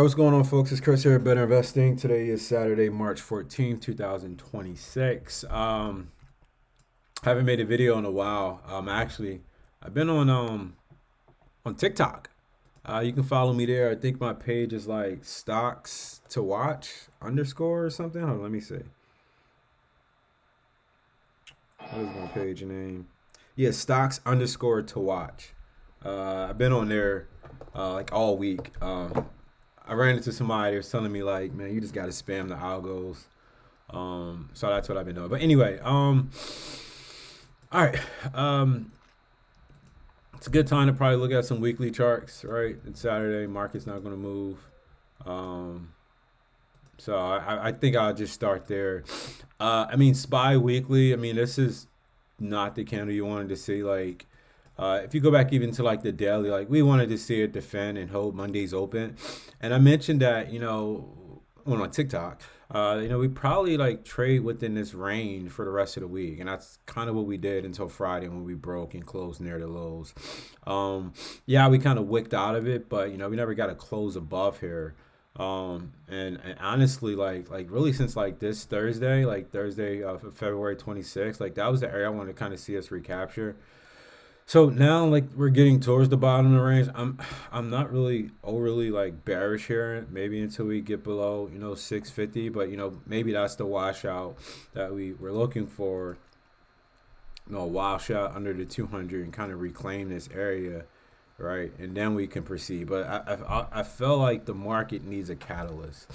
What's going on, folks? It's Chris here at Better Investing. Today is Saturday, March 14th, 2026. Haven't made a video in a while. Actually, I've been on TikTok. You can follow me there. I think my page is like stocks to watch underscore or something. Hold on, let me see. What is my page name? Yeah, stocks underscore to watch. I've been on there like all week. I ran into somebody that was telling me like, man, you just got to spam the algos. So that's what I've been doing. But anyway, all right. It's a good time to probably look at some weekly charts, right? It's Saturday, market's not going to move. Um, so I think I'll just start there. I mean, SPY weekly. I mean, this is not the candle you wanted to see. Like, if you go back even to like the daily, like we wanted to see it defend and hold Monday's open, and I mentioned that when on TikTok, we probably like trade within this range for the rest of the week, and that's kind of what we did until Friday when we broke and closed near the lows. Yeah, we kind of wicked out of it, but we never got a close above here. And honestly, like really since like this Thursday, like Thursday of February 26th, like that was the area I wanted to kind of see us recapture. So now, like we're getting towards the bottom of the range. I'm not really overly like bearish here. Maybe until we get below 650, but maybe that's the washout that we were looking for. A washout under the 200 and kind of reclaim this area, right? And then we can proceed. But I feel like the market needs a catalyst.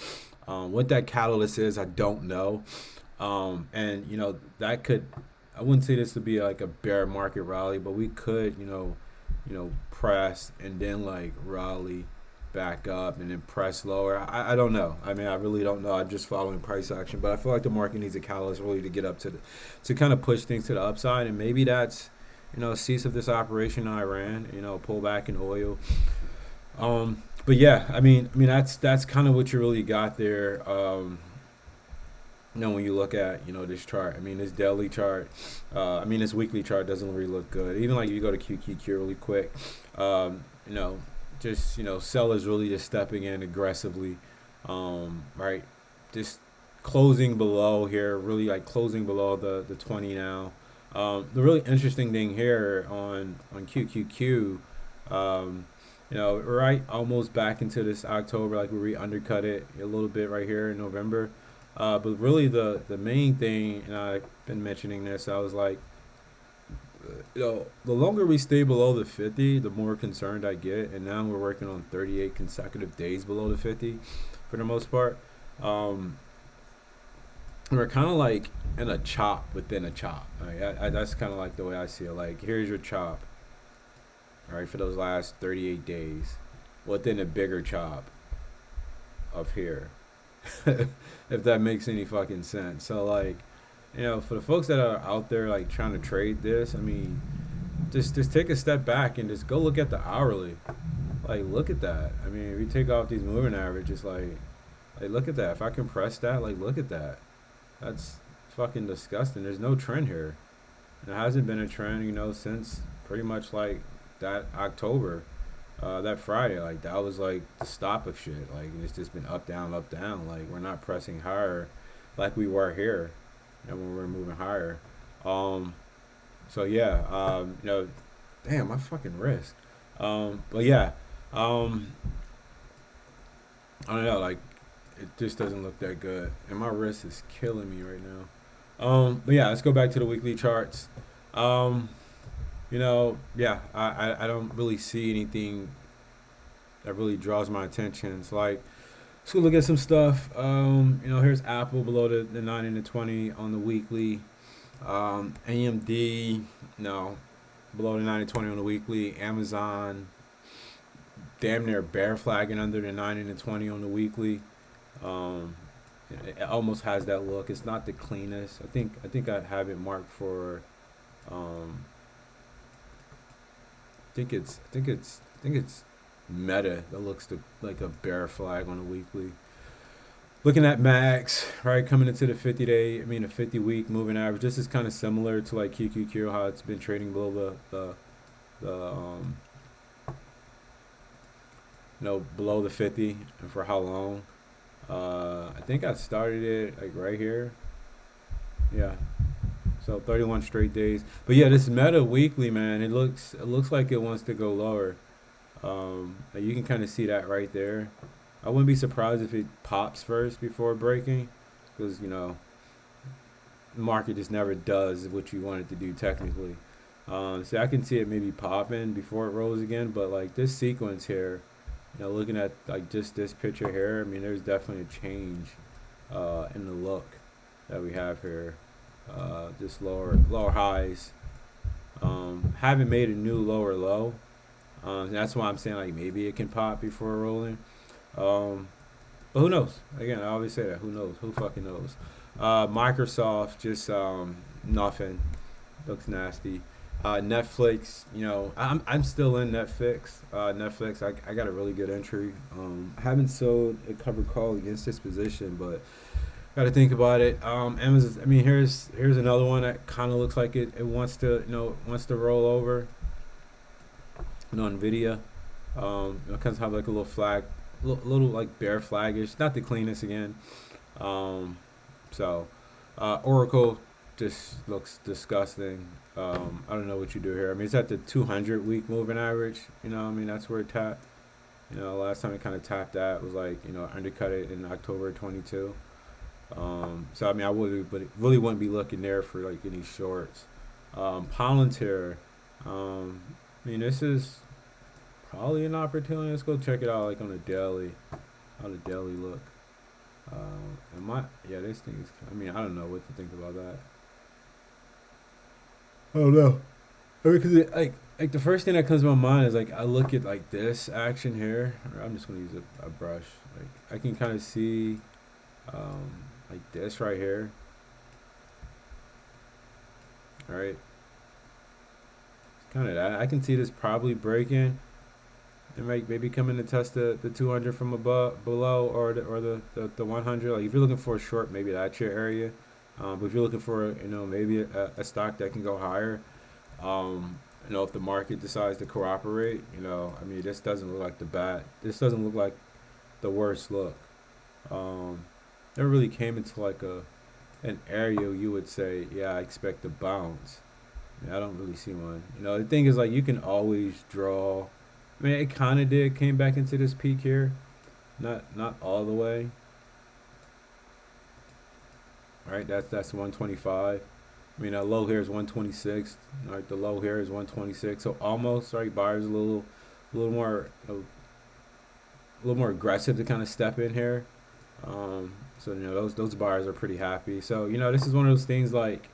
What that catalyst is, I don't know. And that could, I wouldn't say this would be like a bear market rally, but we could, press and then like rally back up and then press lower. I don't know. I mean, I really don't know. I'm just following price action, but I feel like the market needs a catalyst really to get up to kind of push things to the upside, and maybe that's cease of this operation in Iran, pull back in oil. But yeah, I mean that's kind of what you really got there. When you look at this chart, I mean this daily chart, I mean this weekly chart doesn't really look good. Even like you go to QQQ really quick, you know, just sellers really just stepping in aggressively, right? Just closing below here, really like closing below the 20 now. The really interesting thing here on QQQ, right almost back into this October, like we undercut it a little bit right here in November. But really, the main thing, and I've been mentioning this, I was like, the longer we stay below the 50, the more concerned I get. And now we're working on 38 consecutive days below the 50 for the most part. Um, we're kind of like in a chop within a chop. Right? That's kind of like the way I see it. Like, here's your chop, right, for those last 38 days within a bigger chop of here. If that makes any fucking sense. So like, for the folks that are out there like trying to trade this, I mean, just take a step back and just go look at the hourly. Like, look at that. I mean, if you take off these moving averages, like look at that. If I compress that, like look at that. That's fucking disgusting. There's no trend here. There hasn't been a trend, since pretty much like that October, that Friday. Like that was like the stop of shit. Like it's just been up down up down. Like we're not pressing higher, like we were here, when we were moving higher. Um, so yeah, damn my fucking wrist. But yeah, um, I don't know. Like it just doesn't look that good, and my wrist is killing me right now. But yeah, let's go back to the weekly charts. Um, yeah, I don't really see anything that really draws my attention. It's like, let's go look at some stuff. Here's Apple below the 9 and the 20 on the weekly. AMD, no, below the 9 and 20 on the weekly. Amazon, damn near bear flagging under the 9 and the 20 on the weekly. Um, it almost has that look. It's not the cleanest. I think I have it marked for. Um, I think it's Meta that looks like a bear flag on a weekly. Looking at Max, right, coming into the 50-day, I mean the 50-week moving average. This is kind of similar to like QQQ, how it's been trading below the below the 50 and for how long. I think I started it like right here. Yeah. So 31 straight days. But yeah, this Meta weekly, man, it looks like it wants to go lower. You can kind of see that right there. I wouldn't be surprised if it pops first before breaking, because the market just never does what you want it to do technically. So I can see it maybe popping before it rolls again, but like this sequence here, looking at like just this picture here, I mean, there's definitely a change in the look that we have here. Just lower highs. Haven't made a new lower low. That's why I'm saying like maybe it can pop before rolling. Um, but who knows? Again, I always say that. Who knows? Who fucking knows? Microsoft just nothing. Looks nasty. Netflix, I'm still in Netflix. Netflix, I got a really good entry. I haven't sold a covered call against this position, but got to think about it. Amazon. I mean, here's another one that kind of looks like it wants to roll over. Nvidia. It kind of have like a little flag, little like bear flaggish. Not the cleanest again. Um, so Oracle just looks disgusting. I don't know what you do here. I mean, it's at the 200 week moving average. I mean, that's where it tapped. Last time it kind of tapped that was like, undercut it in October 22. So I mean, I would, but really wouldn't be looking there for like any shorts. Palantir. I mean, this is probably an opportunity. Let's go check it out, like on a daily, how the daily look. This thing is. I mean, I don't know what to think about that. I don't know. I mean, cause like the first thing that comes to my mind is like I look at like this action here. Or I'm just gonna use a brush. Like I can kind of see, um, like this right here. All right, kind of that. I can see this probably breaking. It might maybe coming to test the 200 from above, below, or the 100. Like if you're looking for a short, maybe that's your area. But if you're looking for maybe a stock that can go higher, if the market decides to cooperate, I mean this doesn't look like the bad. This doesn't look like the worst look. Um, Never really came into like an area you would say, yeah, I expect to bounce. I don't really see one. The thing is like you can always draw. I mean, it kind of did came back into this peak here, not all the way. Right, that's 125. I mean, that low here is 126. Right, the low here is 126. So almost right, buyers a little more, a little more aggressive to kind of step in here. So those buyers are pretty happy. So this is one of those things like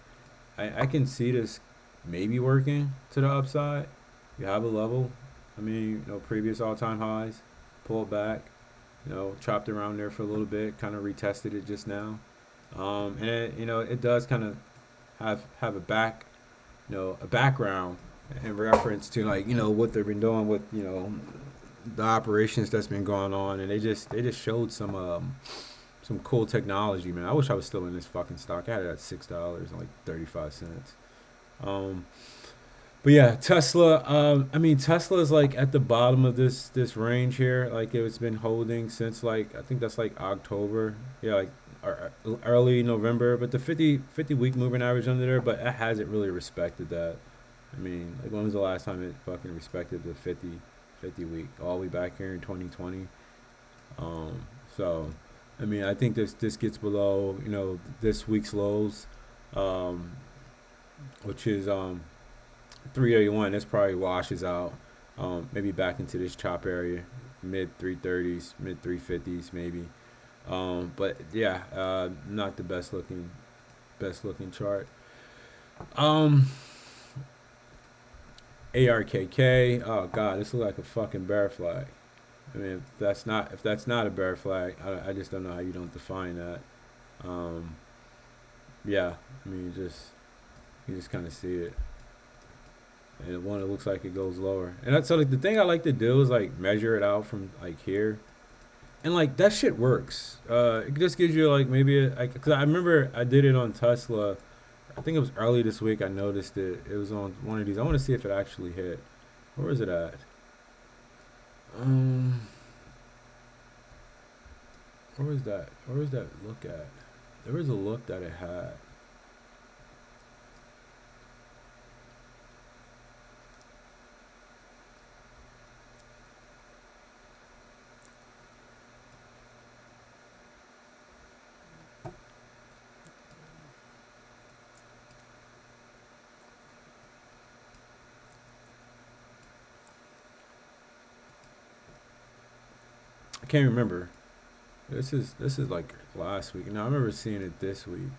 I can see this maybe working to the upside. You have a level. I mean, previous all-time highs, pulled back, chopped around there for a little bit, kind of retested it just now. And it does kind of have a background in reference to like what they've been doing with the operations that's been going on, and they just showed some cool technology, man. I wish I was still in this fucking stock. I had it at $6 and like 35 cents. Um, but yeah, Tesla. I mean, Tesla is like at the bottom of this range here. Like it's been holding since like I think that's like October. Yeah, like early November. But the 50 week moving average under there, but it hasn't really respected that. I mean, like when was the last time it fucking respected the 50 week all the way back here in 2020? Um, so I mean, I think this gets below this week's lows, um, which is 381. This probably washes out, maybe back into this chop area, mid 330s, mid 350s maybe. But yeah, not the best looking chart. Um, ARKK. Oh god, this looks like a fucking bear flag. I mean, if that's not a bear flag, I just don't know how you don't define that. Um, yeah, I mean, you just kind of see it, and one it looks like it goes lower. And that's so like the thing I like to do is like measure it out from like here, and like that shit works. It just gives you like maybe because I remember I did it on Tesla. I think it was early this week. I noticed it. It was on one of these. I want to see if it actually hit. Where is it at? Um, Where was that? Where was that look at? There was a look that it had. I can't remember. This is like last week. No, I remember seeing it this week.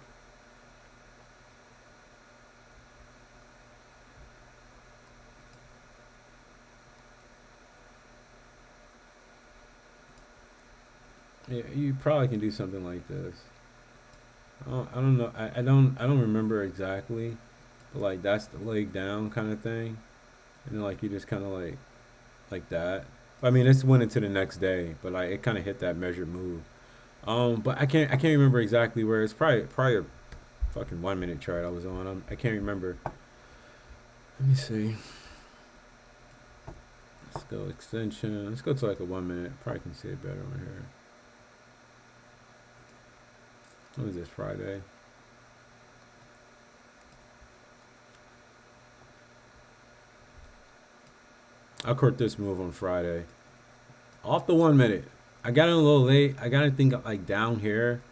Yeah, you probably can do something like this. I don't know. I don't remember exactly, but like that's the leg down kind of thing, and then like you just kind of like that. I mean, this went into the next day, but like it kind of hit that measured move. But I can't remember exactly where. It's probably a fucking 1 minute chart I was on. I can't remember. Let me see. Let's go extension. Let's go to like a 1 minute. Probably can see it better on here. What is this, Friday? I caught this move on Friday. Off the 1 minute. I got in a little late. I got to think like down here.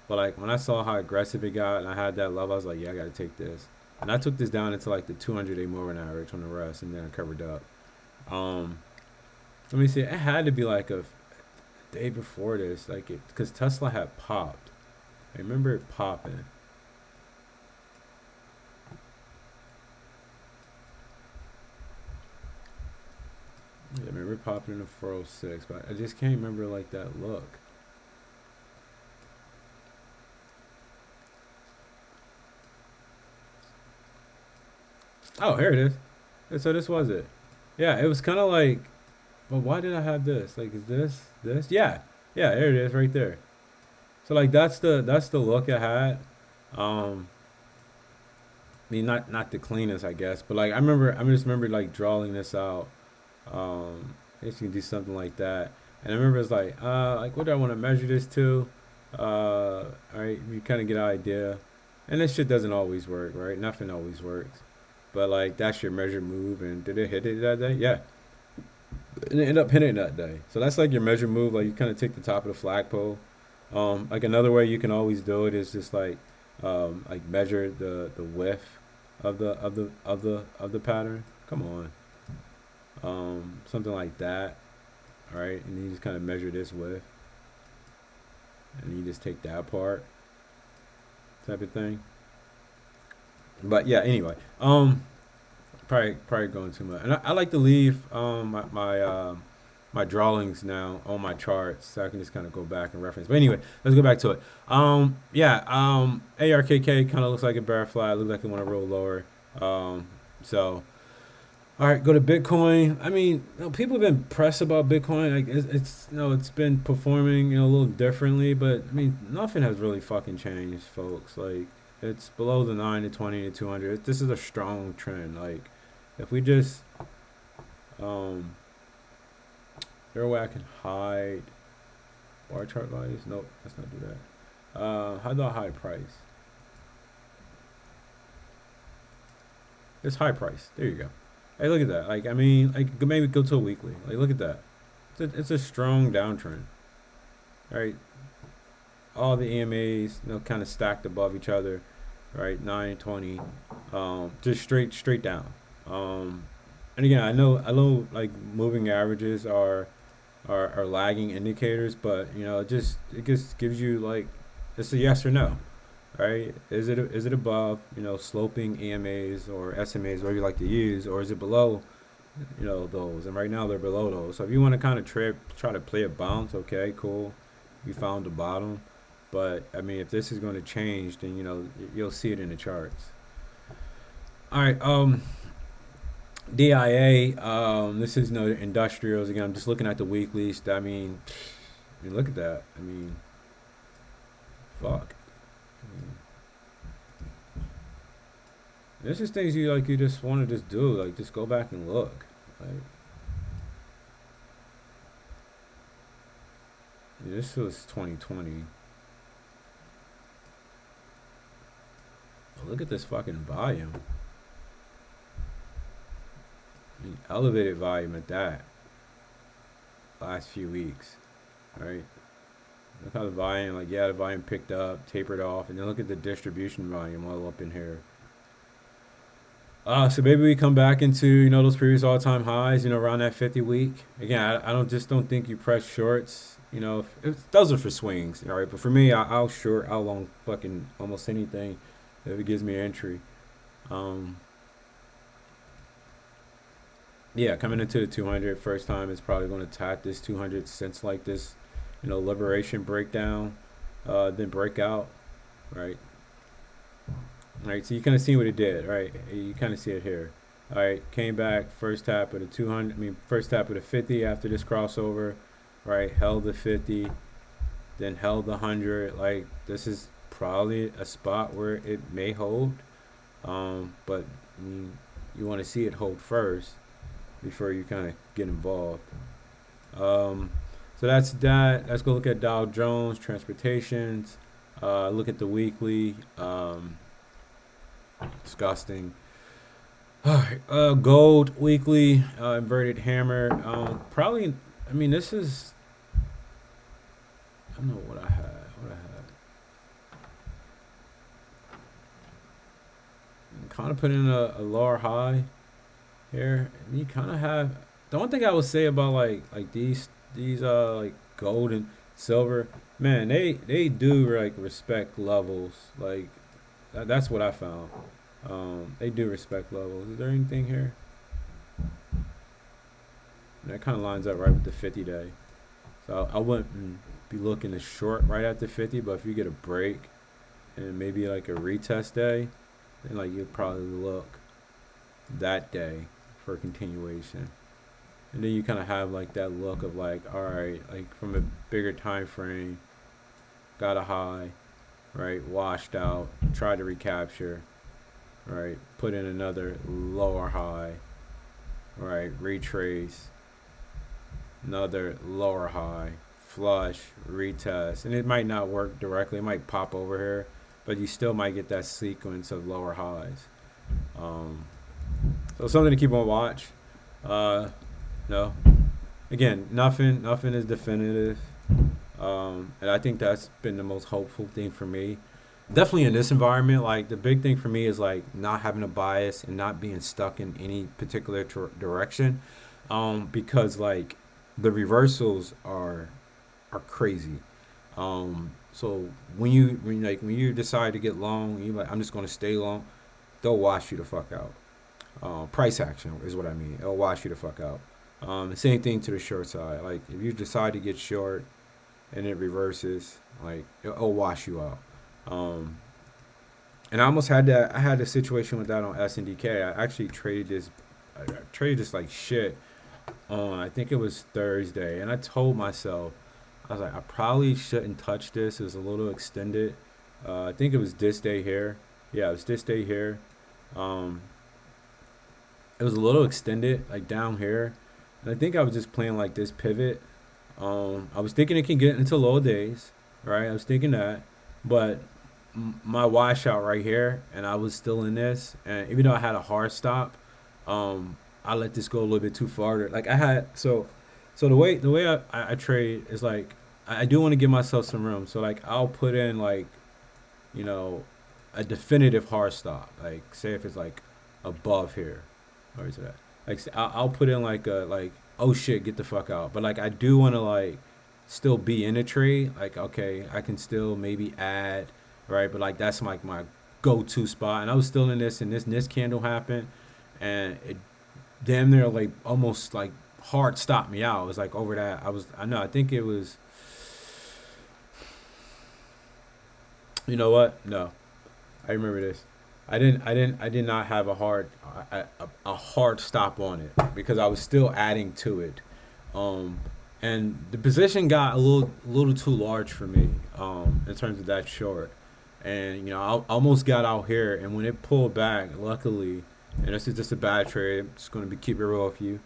But like when I saw how aggressive it got and I had that level, I was like, yeah, I got to take this. And I took this down into like the 200-day moving average on the rest, and then I covered up. Um, Let me see. It had to be like a day before this, like it, because Tesla had popped. I remember it popping. Yeah, I remember it popping in the 406, but I just can't remember like that look. Oh, here it is. And so this was it. Yeah, it was kind of like, but why did I have this? Like, is this? Yeah, yeah. There it is, right there. So like that's the look I had. Um, I mean, not the cleanest, I guess, but like I just remember like drawing this out. I guess you can do something like that. And I remember it's like what do I want to measure this to? All right, you kind of get an idea. And this shit doesn't always work, right? Nothing always works. But like that's your measured move, and did it hit it that day? Yeah, and it ended up hitting it that day. So that's like your measured move. Like you kind of take the top of the flagpole. Like another way you can always do it is just like measure the width of the pattern. Come on, something like that. All right, and you just kind of measure this width, and you just take that part, type of thing. But yeah, anyway, probably going too much, and I like to leave my drawings now on my charts, so I can just kind of go back and reference. But anyway, let's go back to it. Yeah, ARKK kind of looks like a bear flag. Looks like they want to roll lower. So all right, go to Bitcoin. I mean, people have been pressed about Bitcoin. Like it's it's been performing a little differently, but I mean nothing has really fucking changed, folks. Like it's below the 9 to 20 to 200. This is a strong trend. Like if we just there a way I can hide bar chart values? Nope, let's not do that. How do I hide price? It's high price. There you go. Hey, look at that. Like, I mean, like maybe go to a weekly. Like, look at that. It's a strong downtrend. Right? All the EMAs, kind of stacked above each other. Right? 9, 20. Just straight down. And again, I know, like moving averages are lagging indicators, but it just gives you like it's a yes or no. Right? Is it above sloping EMAs or SMAs, whatever you like to use, or is it below those? And right now they're below those. So if you want to kind of try to play a bounce, okay, cool, you found the bottom. But I mean, if this is going to change, then you'll see it in the charts. All right, DIA. This is no industrials again. I'm just looking at the weeklies. I mean, look at that. I mean, fuck. I mean, this is things you just want to just do, like just go back and look, like Yeah, this was 2020. Look at this fucking volume. I mean, elevated volume at that. Last few weeks, right? Look how the volume, like, yeah, the volume picked up, tapered off, and then look at the distribution volume all up in here. So maybe we come back into those previous all-time highs, around that 50 week. Again, I don't think you press shorts. If those are for swings, all right. But for me, I'll short, I'll long fucking almost anything if it gives me entry. Um, yeah, coming into the 200 first time is probably going to tap this 200 since like this, liberation breakdown, then breakout, right? All right, so you kind of see what it did, right? You kind of see it here. All right, came back first tap of the 200. I mean, first tap of the 50 after this crossover, right? Held the 50, then held the 100. Like, this is probably a spot where it may hold, but I mean, you want to see it hold first before you kind of get involved. Um, so that's that. Let's go look at Dow Jones Transportations. Look at the weekly. Disgusting. Gold weekly, inverted hammer. Probably. I mean, this is. I don't know what I had. Kind of put in a lower high here, and you kind of have. The one thing I would say about like these like gold and silver, man, they do like respect levels. Like that's what I found. They do respect levels. Is there anything here? That kind of lines up right with the 50 day. So I wouldn't be looking to short right at the 50, but if you get a break and maybe like a retest day, then like you'd probably look that day for a continuation. And then you kind of have like that look of like, all right, like from a bigger time frame, got a high, right, washed out, tried to recapture, right, put in another lower high, right, retrace, another lower high, flush, retest, and it might not work directly. It might pop over here, but you still might get that sequence of lower highs. Um, so something to keep on watch. No, again, nothing is definitive, and I think that's been the most hopeful thing for me. Definitely in this environment, like the big thing for me is like not having a bias and not being stuck in any particular direction, because like the reversals are crazy. So when you decide to get long, you like I'm just gonna stay long, they'll wash you the fuck out. Price action is what I mean. It'll wash you the fuck out. The same thing to the short side. Like if you decide to get short and it reverses, like it'll wash you out. Um, and I almost had that. I had a situation with that on SNDK. I actually traded this. I traded this like shit on. I think it was Thursday, and I told myself I was like, I probably shouldn't touch this. It was a little extended. I think it was this day here. Yeah, it was this day here. Um, it was a little extended, like down here. And I think I was just playing like this pivot. I was thinking it can get into low days, right? I was thinking that, but my washout right here, and I was still in this, and even though I had a hard stop, I let this go a little bit too far. Like I had so the way I trade is like I do want to give myself some room. So like I'll put in like you know a definitive hard stop. Like say if it's like above here, or is that like I'll put in like a like oh shit get the fuck out. But like I do want to like still be in a trade. Like okay I can still maybe add right, but like that's like my go-to spot. And I was still in this, and this candle happened, and it damn near like almost like hard stopped me out. It was like over that. I know I think it was. You know what? No, I remember this. I did not have a hard stop on it because I was still adding to it, um, and the position got a little too large for me, in terms of that short, and I almost got out here, and when it pulled back, luckily, and this is just a bad trade. I'm just gonna keep it real with you.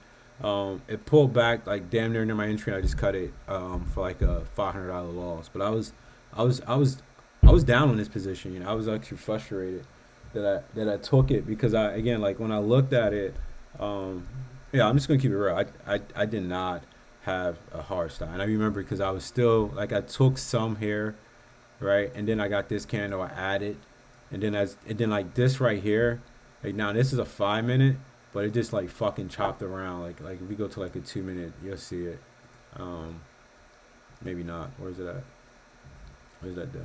It pulled back like damn near my entry. I just cut it for like a $500 loss. But I was, I was, I was down on this position. I was actually frustrated that I took it because I again like when I looked at it, um, yeah, I'm just gonna keep it real. I did not have a hard stop, and I remember because I was still like I took some here, right, and then I got this candle I added, and then like this right here, like now this is a 5 minute, but it just like fucking chopped around. Like if we go to like a 2 minute, you'll see it. Um, maybe not. Where's it at? Where's that day?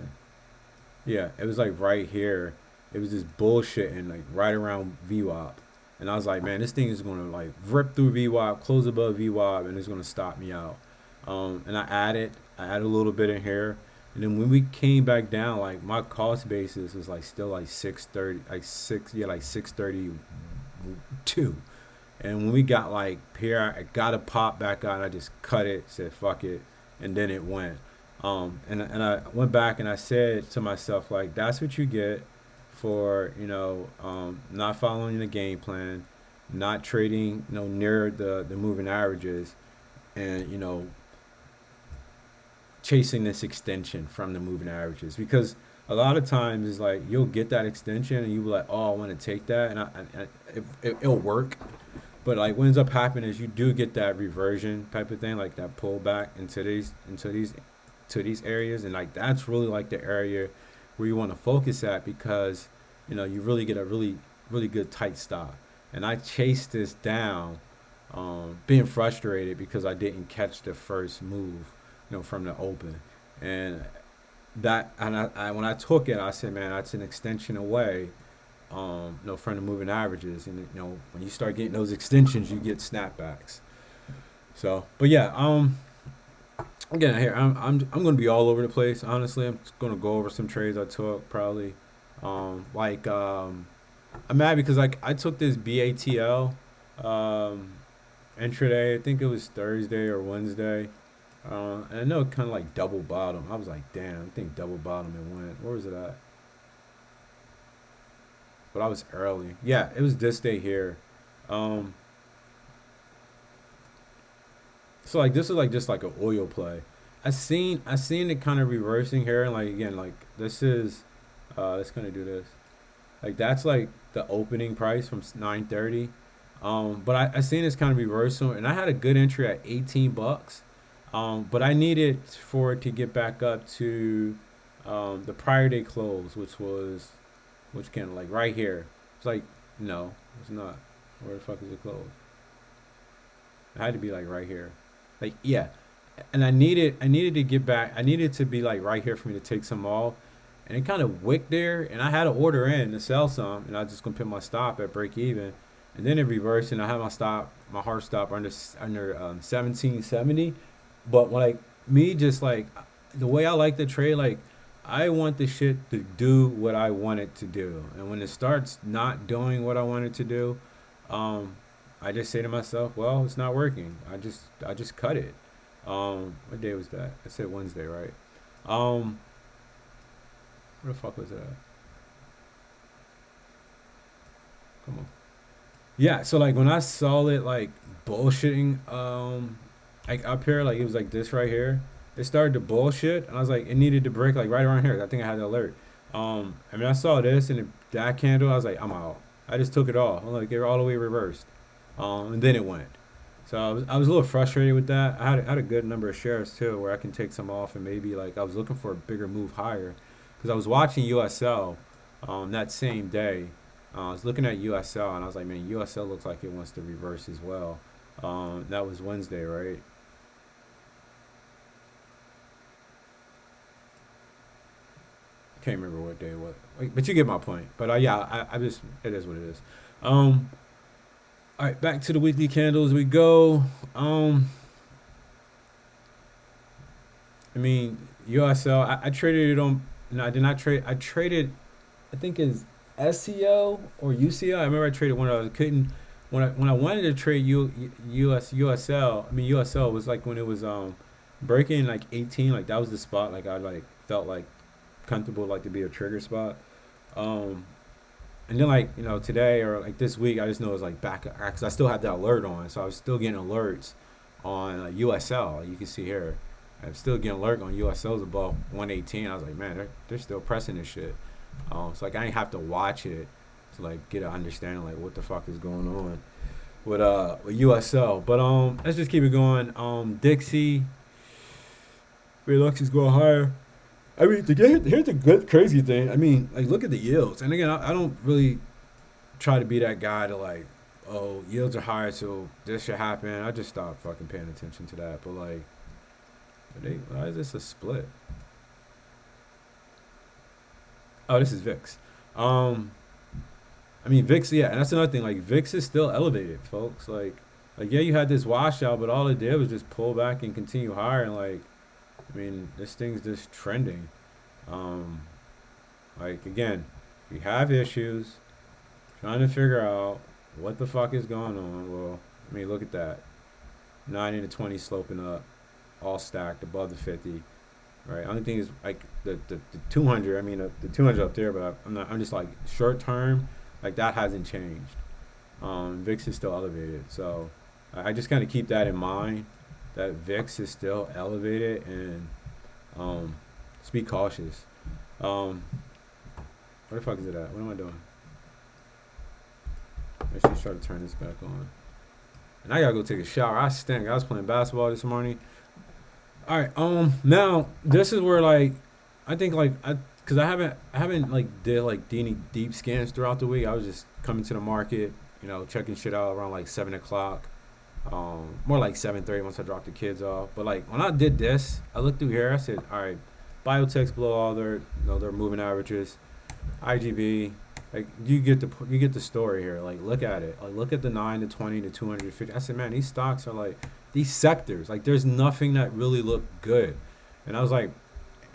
Yeah, it was like right here. It was just bullshitting like right around VWAP. And I was like, man, this thing is gonna like rip through VWAP, close above VWAP, and it's gonna stop me out. And I added a little bit in here, and then when we came back down, like my cost basis was like still like 630, like six, yeah, like 632. And when we got like here, I got a pop back out. I just cut it, said fuck it, and then it went. And I went back and I said to myself like, that's what you get for not following the game plan, not trading near the moving averages, and chasing this extension from the moving averages because a lot of times it's like you'll get that extension and you be like, oh, I want to take that, and it'll work. But like what ends up happening is you do get that reversion type of thing, like that pullback into these areas, and like that's really like the area where you want to focus at because you really get a really good tight stop. And I chased this down, being frustrated because I didn't catch the first move, from the open, and I when I took it, I said, man, that's an extension away, from the moving averages, and when you start getting those extensions, you get snapbacks. So, but yeah, again, here I'm gonna be all over the place. Honestly, I'm just gonna go over some trades I took probably. Like I'm mad because like I took this BATL intraday. I think it was Thursday or Wednesday. And I know it kind of like double bottom. I was like, damn, I think double bottom it went. Where was it at? But I was early. Yeah, it was this day here. Um, so like this is like just like an oil play. I seen it kind of reversing here, and like again, like this is let's kind of do this. Like that's like the opening price from 9:30. But I seen this kind of reversal, and I had a good entry at $18. But I needed for it to get back up to the prior day close, which can like right here. It's like no, it's not. Where the fuck is it closed? It had to be like right here. Like yeah, and I needed to get back. I needed to be like right here for me to take some off, and it kind of wicked there. And I had to order in to sell some, and I was just gonna put my stop at break even, and then it reversed, and I had my hard stop under 1770. But when like me, just like the way I like to trade, like I want the shit to do what I want it to do, and when it starts not doing what I want it to do, um, I just say to myself, well, it's not working. I just cut it. What day was that? I said Wednesday, right? Um, where the fuck was that? Come on. Yeah, so like when I saw it like bullshitting, like up here, like it was like this right here. It started to bullshit, and I was like, it needed to break like right around here. I think I had the alert. I mean, I saw this and that candle. I was like, I'm out. I just took it off. I'm like, they're all the way reversed. And then it went. So I was a little frustrated with that. I had a good number of shares too, where I can take some off and maybe like I was looking for a bigger move higher, because I was watching USL, that same day. I was looking at USL and I was like, man, USL looks like it wants to reverse as well. That was Wednesday, right? I can't remember what day it was, like, but you get my point. But yeah, I just it is what it is. Um, all right, back to the weekly candles we go. Um, I mean USL. I traded it on. No, I did not trade. I traded. I think it's SCL or UCL. I remember I traded one of those. I couldn't when I wanted to trade USL. I mean USL was like when it was breaking like 18. Like that was the spot. Like I like felt like comfortable like to be a trigger spot. Um, and then like today or like this week, I just know it was like back because I still had that alert on, so I was still getting alerts on USL. You can see here, I'm still getting alert on USL's above 118. I was like, man, they're still pressing this shit. So like I didn't have to watch it to like get an understanding like what the fuck is going on with USL. But let's just keep it going. Dixie, Relux's going higher. I mean, here's the good crazy thing. I mean, like look at the yields. And again, I don't really try to be that guy to like, oh, yields are higher, so this should happen. I just stopped fucking paying attention to that. But like, why is this a split? Oh, this is VIX. I mean VIX, yeah, and that's another thing. Like VIX is still elevated, folks. Like yeah, you had this washout, but all it did was just pull back and continue higher. And like, I mean, this thing's just trending. Um, like again, we have issues trying to figure out what the fuck is going on. Well, I mean, look at that, 90 to 20 sloping up, all stacked above the 50. Right. Only thing is like the 200. I mean the 200 up there, but I'm not. I'm just like short term. Like that hasn't changed. VIX is still elevated, so I just kind of keep that in mind. That VIX is still elevated, and just be cautious. Where the fuck is it at? What am I doing? Let's just try to turn this back on. And I gotta go take a shower. I stink. I was playing basketball this morning. All right. Now this is where like I think like because I haven't like did like any deep scans throughout the week. I was just coming to the market, checking shit out around like 7 o'clock. More like 7:30 once I dropped the kids off. But like when I did this, I looked through here. I said, all right, biotechs below all their their moving averages, IGV. Like you get the story here. Like look at it. Like look at the 9 to 20 to 250. I said, man, these stocks are like these sectors. Like there's nothing that really looked good. And I was like,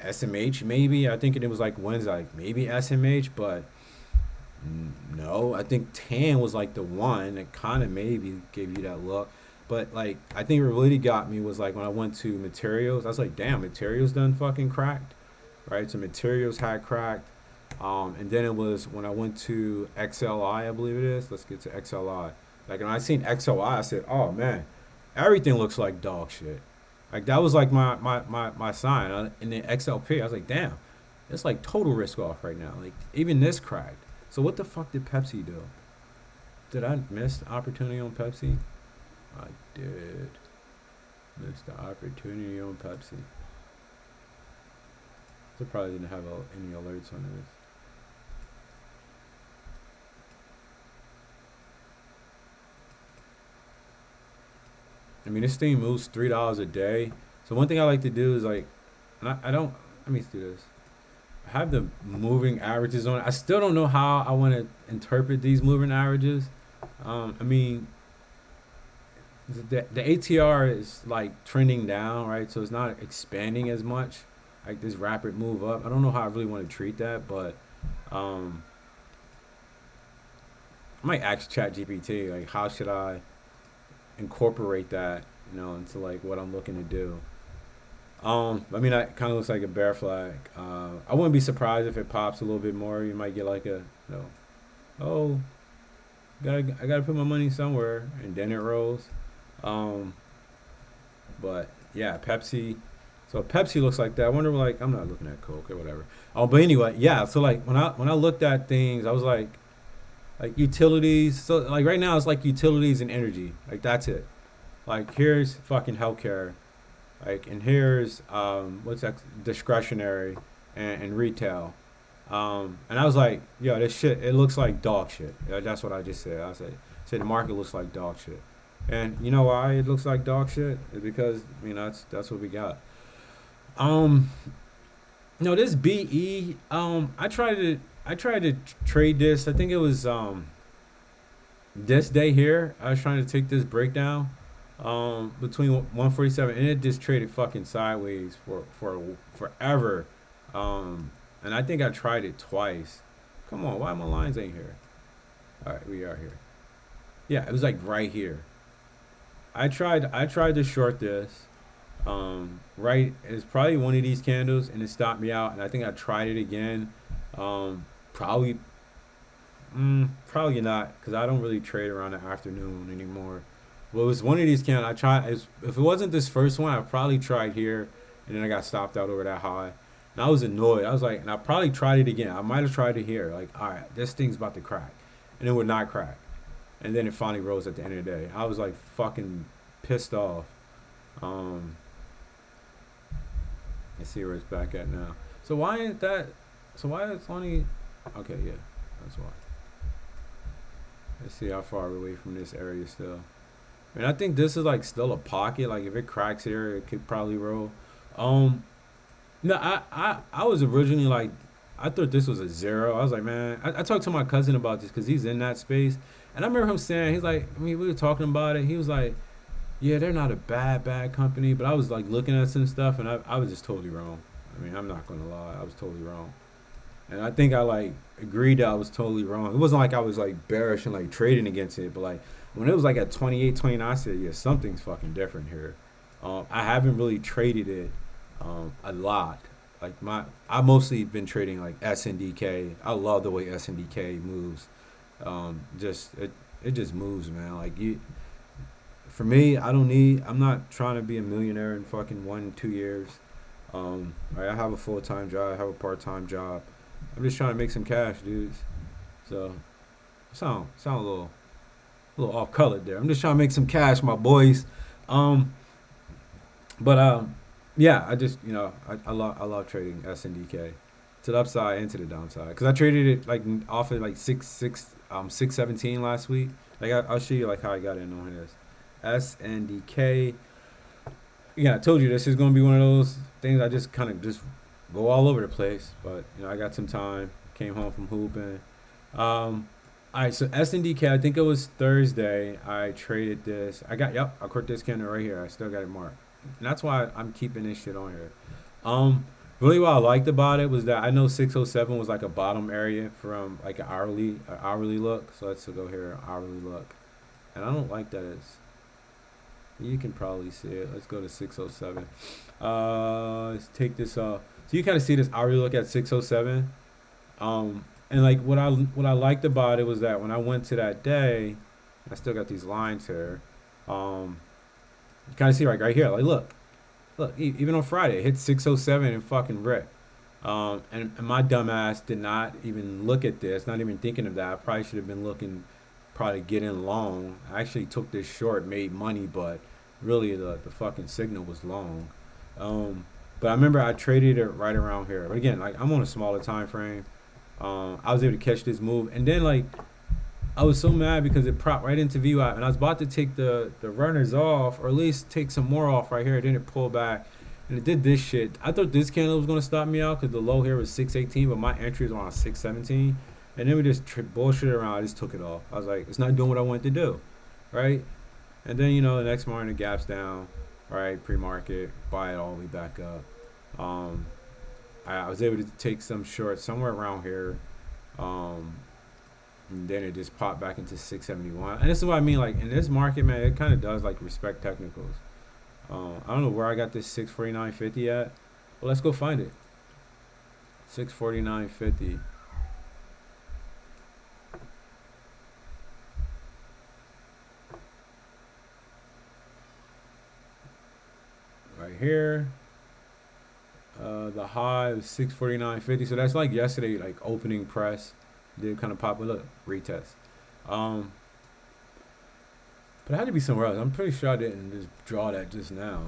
SMH maybe. I think it was like Wednesday, like maybe SMH, but no. I think tan was like the one that kind of maybe gave you that look. But like I think what really got me was like when I went to materials. I was like, damn, materials done fucking cracked, right? So materials had cracked. And then it was when I went to XLI, I believe it is. Let's get to XLI. Like when I seen XLI, I said, oh man, everything looks like dog shit. Like that was like my sign. In the XLP, I was like, damn, it's like total risk off right now. Like even this cracked. So what the fuck did Pepsi do? Did I miss the opportunity on Pepsi? I did miss the opportunity on Pepsi. I probably didn't have any alerts on this. I mean, this thing moves $3 a day. So one thing I like to do is like, and I don't. Let me do this. I have the moving averages on it. I still don't know how I want to interpret these moving averages. I mean, the ATR is like trending down, right? So it's not expanding as much. Like this rapid move up. I don't know how I really want to treat that, but I might ask ChatGPT like, how should I incorporate that, into like what I'm looking to do. I mean, that kind of looks like a bear flag. I wouldn't be surprised if it pops a little bit more. You might get like oh, I gotta put my money somewhere, and then it rolls. But yeah, Pepsi. So Pepsi looks like that. I wonder, like, I'm not looking at Coke or whatever. Oh, but anyway, yeah. So like when I looked at things, I was like utilities. So like right now it's like utilities and energy. Like that's it. Like here's fucking healthcare. Like and here's what's that, discretionary and retail. And I was like, yo, this shit, it looks like dog shit. Yeah, that's what I just said. I said the market looks like dog shit. And you know why it looks like dog shit? It's because that's what we got. No, this BE. I tried to trade this. I think it was this day here. I was trying to take this breakdown between 147, and it just traded fucking sideways for forever. And I think I tried it twice. Come on, why my lines ain't here? All right, we are here. Yeah, it was like right here. I tried to short this. Right, it's probably one of these candles, and it stopped me out. And I think I tried it again. Probably Probably not, because I don't really trade around the afternoon anymore. Well, it was one of these candles I tried. If it wasn't this first one, I probably tried here, and then I got stopped out over that high. And I was annoyed. I was like, and I probably tried it again. I might have tried it here. Like, all right, this thing's about to crack. And it would not crack. And then it finally rose at the end of the day. I was like fucking pissed off. Um, let's see where it's back at now. So why ain't that? So why it's only? Okay, yeah, that's why. Let's see how far we're away from this area still. And I think this is like still a pocket. Like if it cracks here, it could probably roll. Um, no, I was originally like, I thought this was a zero. I was like, man, I talked to my cousin about this because he's in that space, and I remember him saying, he's like, I mean, we were talking about it. He was like, yeah, they're not a bad company, but I was like looking at some stuff, and I was just totally wrong. I mean, I'm not gonna lie, I was totally wrong. And I think I like agreed that I was totally wrong. It wasn't like I was like bearish and like trading against it, but like when it was like at 28, 29, I said, yeah, something's fucking different here. I haven't really traded it a lot. Like I mostly been trading like SNDK. I love the way SNDK moves. Just it just moves, man. Like you, for me, I don't need. I'm not trying to be a millionaire in fucking 1 2 years. Right, I have a full time job. I have a part time job. I'm just trying to make some cash, dudes. So, sound a little off colored there. I'm just trying to make some cash, my boys. Um, but yeah, I just I love trading SNDK to the upside and to the downside because I traded it like off at like 617 last week. Like I'll show you like how I got in on this SNDK. Yeah, I told you this is gonna be one of those things. I just kind of just go all over the place, but I got some time. Came home from hooping. All right, so SNDK. I think it was Thursday. I traded this. I caught this candle right here. I still got it marked, and that's why I'm keeping this shit on here. Really, what I liked about it was that I know 607 was like a bottom area from like an hourly look. So let's go here, hourly look, and I don't like that it's. You can probably see it. Let's go to 607. Let's take this off. So you kind of see this hourly look at 607. And like what I liked about it was that when I went to that day, I still got these lines here. Um, you kind of see right here. Like look, even on Friday, it hit 607 and fucking rip. And my dumbass did not even look at this, not even thinking of that. I probably should have been looking, probably getting long. I actually took this short, made money, but really the fucking signal was long. But I remember I traded it right around here. But again, like I'm on a smaller time frame. I was able to catch this move, and then like I was so mad because it propped right into VWAP, and I was about to take the runners off, or at least take some more off right here. Then it pulled back, and it did this shit. I thought this candle was gonna stop me out because the low here was 618, but my entry was around 617, and then we just bullshit around. I just took it off. I was like, it's not doing what I wanted to do, right? And then the next morning the gap's down, right? Pre-market, buy it all the way back up. Um, I was able to take some shorts somewhere around here. Um, and then it just popped back into 671. And this is what I mean, like in this market, man, it kind of does like respect technicals. I don't know where I got this 649.50 at, but let's go find it. 649.50. Right here. The high was 649.50. So that's like yesterday, like opening press. Did kind of pop. Look, retest. Um, but it had to be somewhere else. I'm pretty sure I didn't just draw that just now.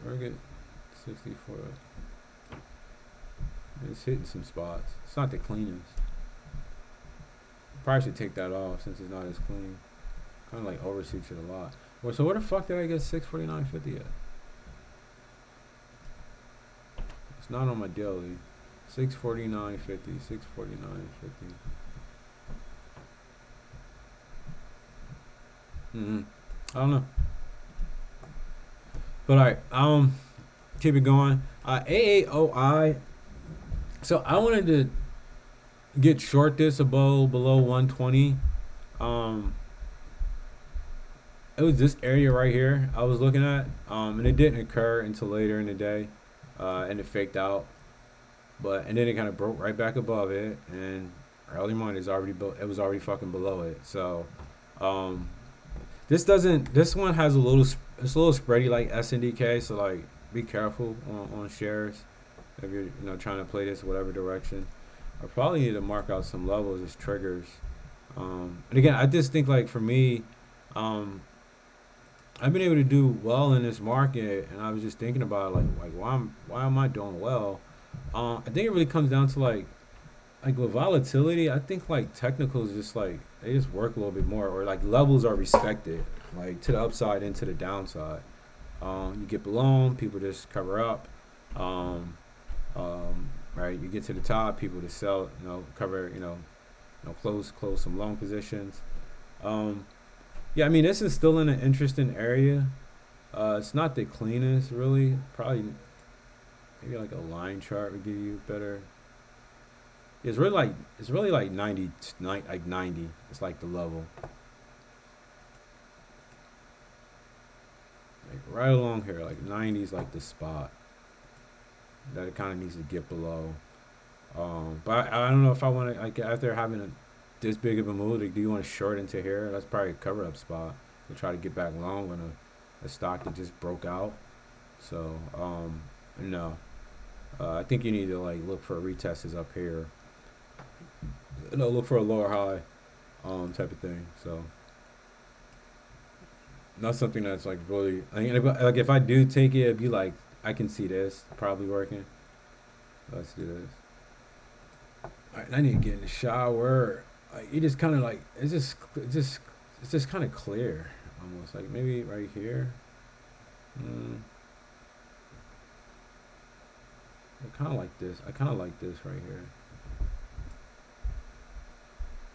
Where get 64? It's hitting some spots. It's not the cleanest. Probably should take that off since it's not as clean. Kind of like overshoots it a lot. Well, so where the fuck did I get 649.50 at? It's not on my daily. 649.50. 649.50. I don't know. But alright, keep it going. AAOI. So I wanted to get short this below 120. It was this area right here I was looking at. And it didn't occur until later in the day. And it faked out. And then it kind of broke right back above it, and Early morning is already it was already fucking below it. So, um, this doesn't. This one has a little. It's a little spready like SNDK. So like, be careful on shares if you're trying to play this whatever direction. I probably need to mark out some levels as triggers. And again, I just think like for me, um, I've been able to do well in this market, and I was just thinking about like why am I doing well? I think it really comes down to like with volatility. I think like technicals just like they just work a little bit more, or like levels are respected, like to the upside and to the downside. You get below 'em, people just cover up. Um, right, you get to the top, people just sell, cover, close some long positions. Um, yeah, I mean this is still in an interesting area. It's not the cleanest, really. Probably maybe like a line chart would give you better. It's really like 90, like 90. It's like the level, like right along here, like 90 is like the spot that it kind of needs to get below. But I don't know if I want to like after having this big of a move. Like, do you want to short into here? That's probably a cover up spot to try to get back long on a stock that just broke out. So no, I think you need to like look for retests up here. Look for a lower high, type of thing. So not something that's like really. I mean, like if I do take it, it'd be like I can see this probably working. Let's do this. All right, I need to get in the shower. Like, you just kind of like it's just kind of clear, almost like maybe right here. Mm, I kind of like this. I kind of like this right here,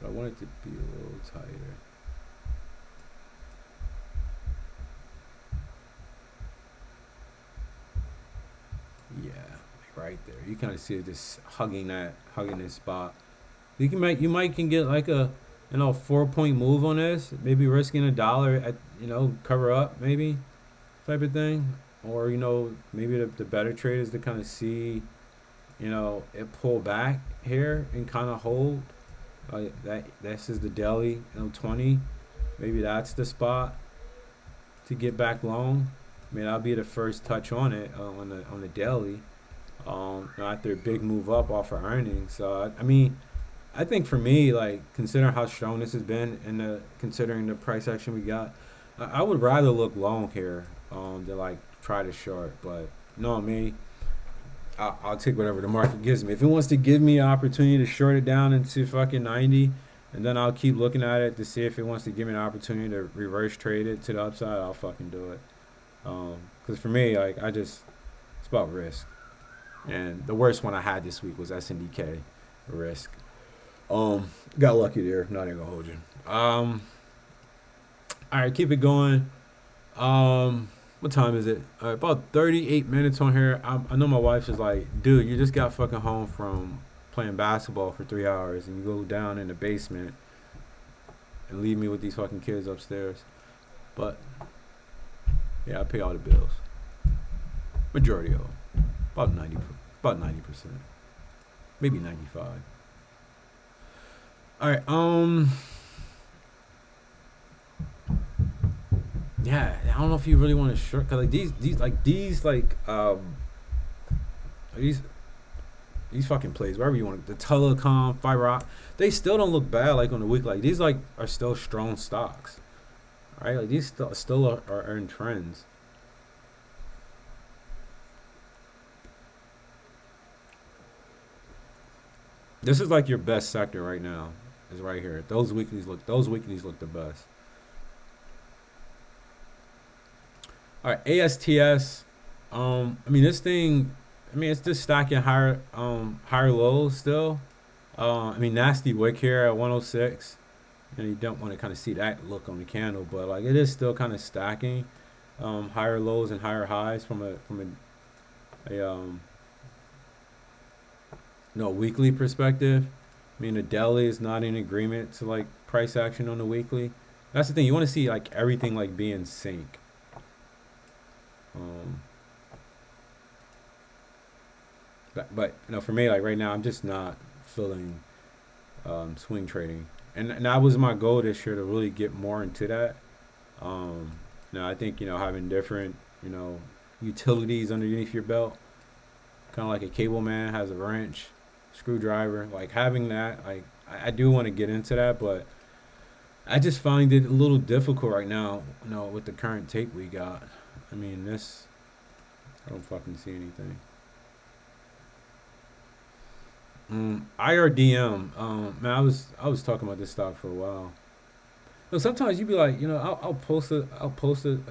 but I want it to be a little tighter. Yeah, like right there. You kind of see it just hugging this spot. You might can get like a 4 point move on this. Maybe risking $1 at cover up maybe type of thing, or maybe the better trade is to kind of see it pull back here and kind of hold. That this is the daily 20. Maybe that's the spot to get back long. I mean, that'll be the first touch on it on the daily. After a big move up off of earnings. So I mean, I think for me, like considering how strong this has been and considering the price action we got, I would rather look long here than like try to short. But me, I'll take whatever the market gives me. If it wants to give me an opportunity to short it down into fucking 90, and then I'll keep looking at it to see if it wants to give me an opportunity to reverse trade it to the upside, I'll fucking do it. Because for me, like it's about risk. And the worst one I had this week was SNDK risk. Got lucky there. Not even gonna hold you. All right, keep it going. What time is it? About 38 minutes on here. I know my wife is like, dude, you just got fucking home from playing basketball for 3 hours, and you go down in the basement and leave me with these fucking kids upstairs. But yeah, I pay all the bills. Majority of them. About 90%. Maybe 95. All right. Yeah, I don't know if you really want to short, cause like these fucking plays, wherever you want, the telecom, fiber, they still don't look bad. Like on the week, like these like are still strong stocks, right? Like these still are in trends. This is like your best sector right now. Is right here. Those weeklies look the best. All right, ASTS. I mean this thing. I mean it's just stacking higher lows still. I mean nasty wick here at 106. And you don't want to kind of see that look on the candle, but like it is still kind of stacking higher lows and higher highs from a weekly perspective. I mean the daily is not in agreement to like price action on the weekly. That's the thing. You want to see like everything like be in sync. Um, but for me, like right now, I'm just not feeling swing trading, and that was my goal this year to really get more into that. Um, Now I think having different utilities underneath your belt, kind of like a cable man has a wrench, screwdriver, like having that. Like I do want to get into that, but I just find it a little difficult right now. With the current tape we got. I mean, this I don't fucking see anything. IRDM. Man, I was talking about this stock for a while. So sometimes you be like, I'll post a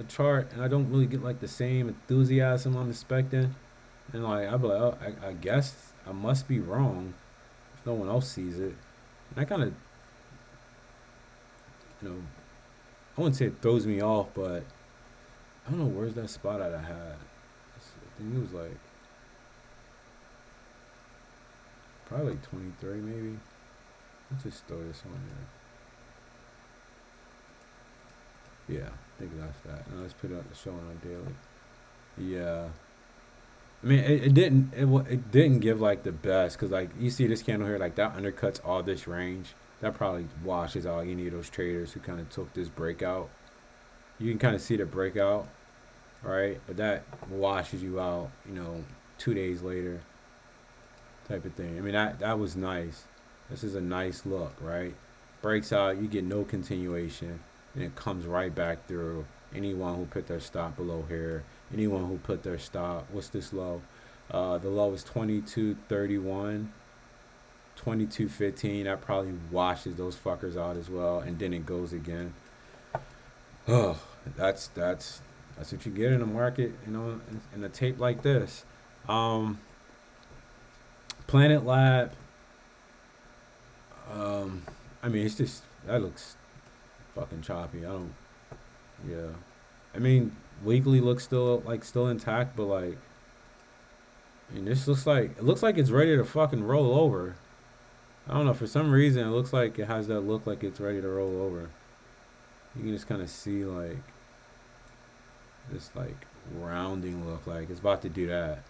chart and I don't really get like the same enthusiasm I'm expecting, and like I'll be like, oh, I guess I must be wrong if no one else sees it, and that kind of you know I wouldn't say it throws me off, but I don't know where's that spot that I had. I think it was like probably like 23 maybe. Let's just throw this on there. Yeah, I think that's that. Now let's put it up the show on daily. Yeah. I mean, it didn't give like the best because like you see this candle here, like that undercuts all this range. That probably washes out any of those traders who kind of took this breakout. You can kind of see the breakout, right? But that washes you out, 2 days later, type of thing. I mean, that was nice. This is a nice look, right? Breaks out, you get no continuation, and it comes right back through. Anyone who put their stop below here, anyone who put their stop, what's this low? The low is 22.31, 22.15. That probably washes those fuckers out as well, and then it goes again. Oh, that's what you get in a market, in a tape like this. Um, Planet Lab. I mean, it's just that looks fucking choppy. I don't. Yeah, I mean, weekly looks still intact, but like, I mean, this looks like it's ready to fucking roll over. I don't know. For some reason, it looks like it has that look like it's ready to roll over. You can just kind of see like this like rounding look like it's about to do that.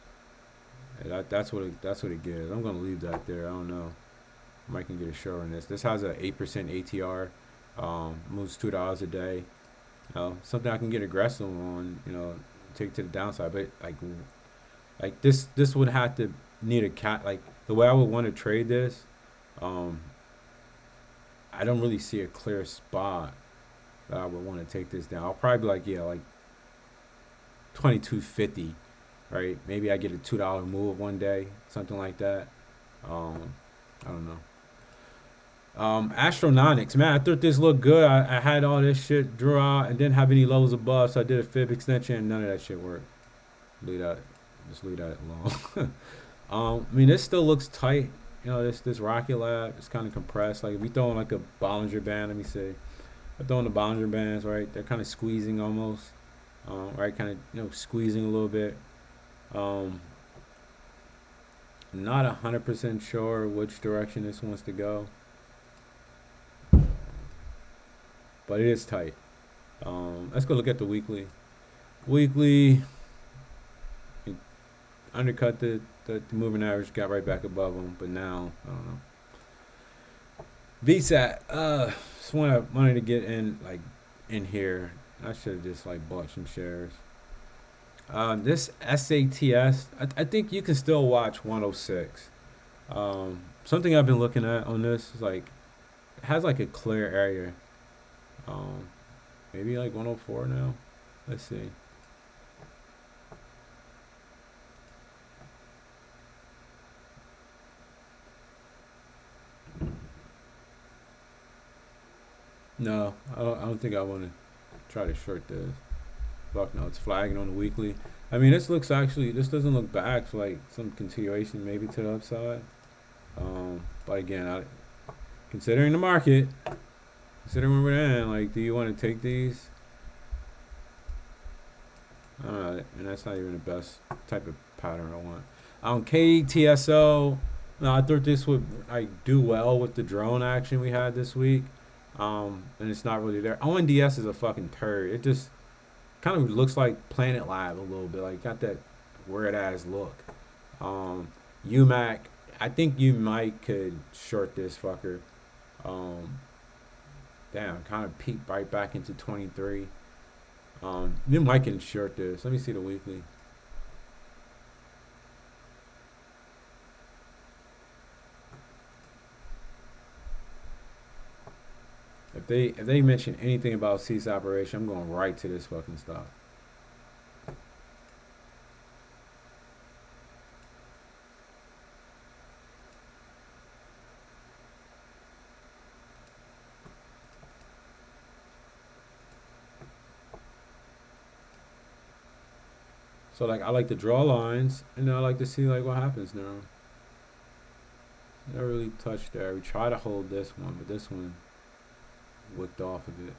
And that's what it gives. I'm gonna leave that there. I don't know. I might can get a show on this. This has a 8% ATR. Moves $2 a day. Something I can get aggressive on. Take to the downside. But like this would have to need a cat. Like the way I would want to trade this. Um, I don't really see a clear spot that I would want to take this down. I'll probably be like, yeah, like 22.50, right? Maybe I get a $2 move one day, something like that. Um, I don't know. Astronautics, man, I thought this looked good. I had all this shit drew out and didn't have any levels above, so I did a fib extension and none of that shit worked. Leave that, just leave that alone. I mean, this still looks tight. This Rocket Lab is kind of compressed. Like if you throw in like a Bollinger Band, let me see. I'm throwing the Bollinger Bands, right? They're kind of squeezing almost, right? Kind of squeezing a little bit. Um, Not 100% sure which direction this wants to go, but it is tight. Let's go look at the weekly. Weekly undercut the moving average, got right back above them, but now I don't know. VSAT, just wanted to get in here. I should have just like bought some shares. This SATS, I think you can still watch 106. Something I've been looking at on this is like it has like a clear area. Um, Maybe like 104 now. Let's see. No, I don't think I want to try to short this. Fuck no, it's flagging on the weekly. I mean, this doesn't look bad for like some continuation maybe to the upside. But again, considering the market, considering where we're in, like, do you want to take these? And that's not even the best type of pattern I want. KTSO, no, I thought this would like do well with the drone action we had this week. And it's not really there. ONDS is a fucking turd. It just kind of looks like Planet Lab a little bit. Like got that weird ass look. UMAC, I think you might could short this fucker. Um, damn, kind of peaked right back into 23. Then Mike can short this. Let me see the weekly. If they mention anything about cease operation, I'm going right to this fucking stock. So like I like to draw lines, and then I like to see like what happens now. Never really touched there. We try to hold this one, but this one wicked off of it.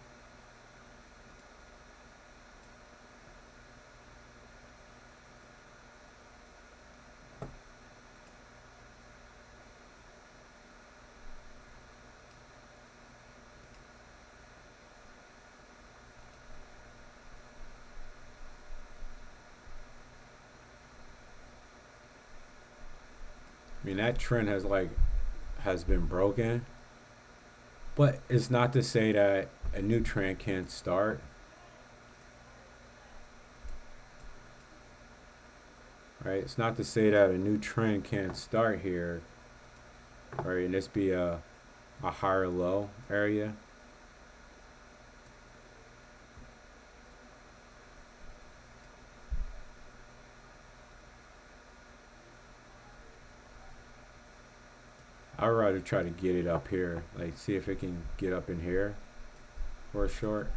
I mean that trend has been broken, but it's not to say that a new trend can't start. Right? It's not to say that a new trend can't start here, right? And this be a higher low area. I'd rather try to get it up here, like see if it can get up in here for a short.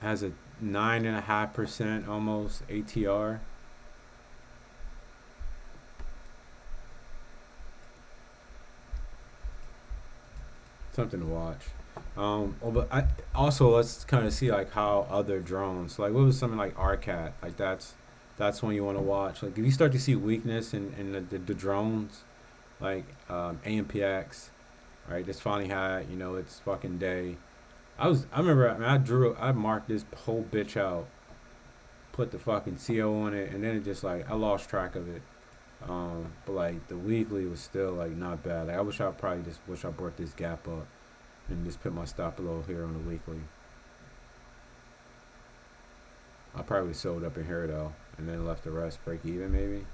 Has a 9.5% almost ATR. Something to watch. But I also let's kind of see like how other drones, like what was something like RCAT, like that's one you want to watch. Like if you start to see weakness in the drones, like AMPX, right? This finally had its fucking day. I remember I marked this whole bitch out, put the fucking CO on it, and then it just like I lost track of it. But like the weekly was still like not bad. Like I probably just wish I brought this gap up and just put my stop below here on the weekly. I probably sold up in here though, and then left the rest break even maybe.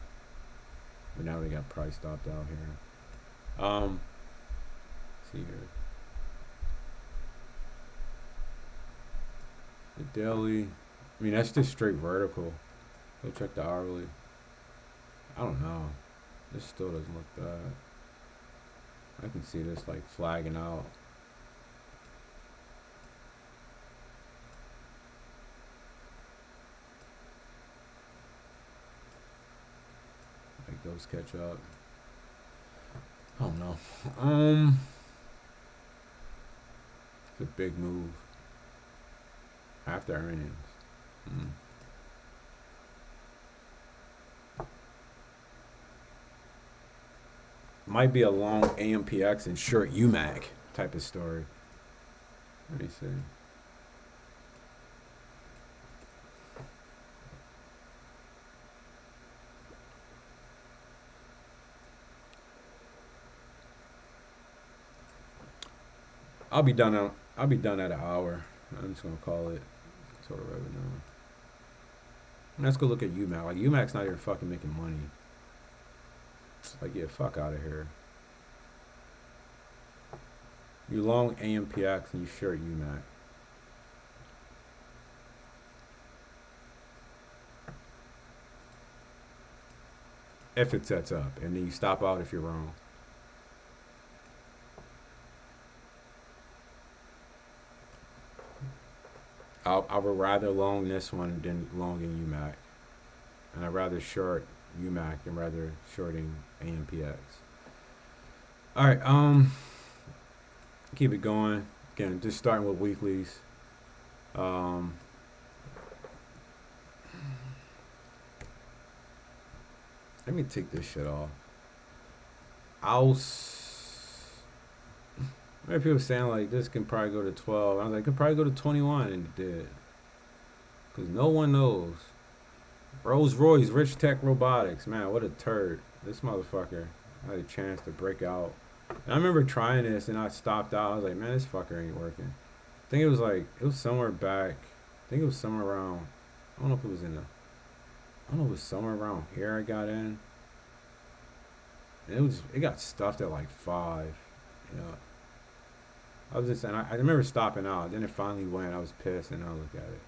But now they got price stopped out here. See here. The daily. I mean that's just straight vertical. Go check the hourly. I don't know. This still doesn't look bad. I can see this like flagging out. Like those catch up. I don't know. It's a big move after earnings. Mm. Might be a long AMPX and short UMAC type of story. Let me see. I'll be done at an hour. I'm just gonna call it total revenue. Let's go look at UMAC. Like UMAC's not even fucking making money. Like yeah, fuck out of here. You long AMPX and you short UMAC. If it sets up, and then you stop out if you're wrong. I would rather long this one than long in UMAC, and I'd rather short UMAC than rather shorting AMPX. All right, keep it going. Again, just starting with weeklies. Um, Let me take this shit off. Maybe people saying like this can probably go to 12. I was like, it could probably go to 21, and it did. Cause no one knows. Rolls Royce, Rich Tech Robotics, man, what a turd. This motherfucker had a chance to break out. And I remember trying this and I stopped out. I was like, man, this fucker ain't working. I think it was somewhere back. I think it was somewhere around, I don't know if it was I don't know if it was somewhere around here I got in. And it got stuffed at like 5. You know, I was just saying, I remember stopping out. Then it finally went. I was pissed and I looked at it.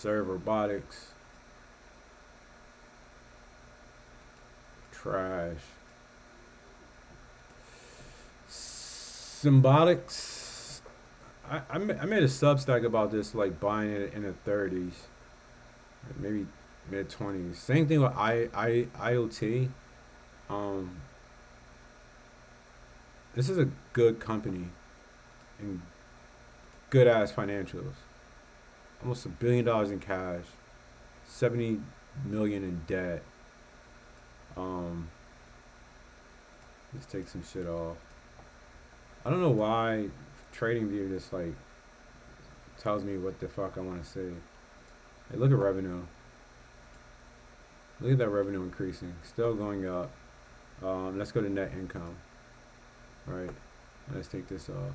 Serve Robotics. Trash. Symbolics. I made a Substack about this, like buying it in the 30s, maybe mid 20s. Same thing with IoT. Um, this is a good company and good ass financials. Almost $1 billion in cash, 70 million in debt. Um, let's take some shit off. I don't know why TradingView just like tells me what the fuck I want to say. Hey, look at revenue. Look at that revenue increasing, still going up. Let's go to net income. All right, let's take this off.